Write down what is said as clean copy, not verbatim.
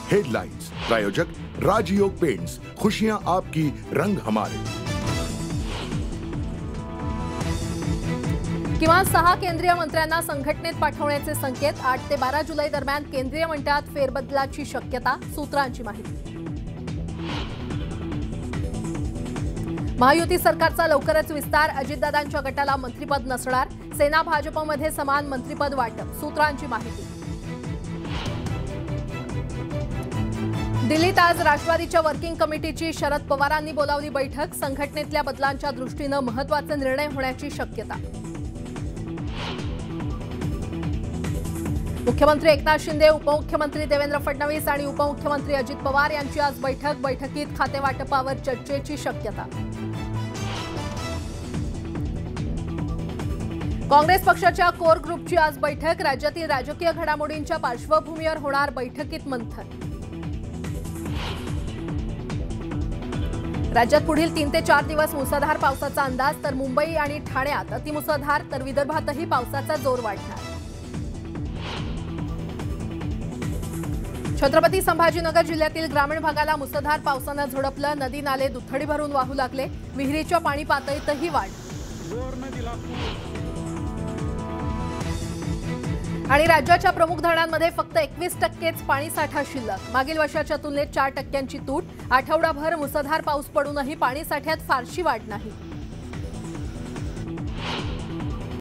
Headlines प्रायोजक राजयोग paints, खुशियां आपकी, रंग हमारे। किमान 6 केंद्रीय मंत्र्यांना संघटनेत पाठवण्याचे संकेत। 8 ते 12 जुलै दरम्यान केंद्रीय मंडळात फेरबदलाची शक्यता, सूत्रांची माहिती। महायुती सरकारचा लवकरच विस्तार, अजितदादांच्या गटाला मंत्रिपद नसणार। सेना भाजपमध्ये समान मंत्रिपद वाटप, सूत्रांची माहिती। दिल्लीत आज राष्ट्रवादीच्या वर्किंग कमिटीची शरद पवारांनी बोलावली बैठक। संघटनेतल्या बदलांच्या दृष्टीने महत्त्वाचे निर्णय होण्याची शक्यता। मुख्यमंत्री एकनाथ शिंदे, उपमुख्यमंत्री देवेंद्र फडणवीस आणि उपमुख्यमंत्री अजित पवार यांची आज बैठक। बैठकीत खातेवाटपावर चर्चेची शक्यता। काँग्रेस पक्षाच्या कोर ग्रुपची आज बैठक। राज्यातील राजकीय घडामोडींच्या पार्श्वभूमीवर होणार बैठकीत मंथन। राज्यात पुढील 3 ते 4 दिवस मुसळधार पावसाचा अंदाज, तर मुंबई आणि ठाण्यात अतिमुसळधार, तर विदर्भातही पावसाचा जोर वाढणार। छत्रपती संभाजीनगर जिल्ह्यातील ग्रामीण भागाला मुसळधार पावसाने झोडपलं। नदी नाले दुथडी भरून वाहू लागले। विहिरीच्या पाणी पातळीतही वाढ। आणि राज्याच्या प्रमुख धरणांमध्ये फक्त 21%च पाणीसाठा शिल्लक। मागील वर्षाच्या तुलनेत 4% तूट। आठवडाभर मुसळधार पाऊस पडूनही पाणीसाठ्यात फारशी वाढ नाही।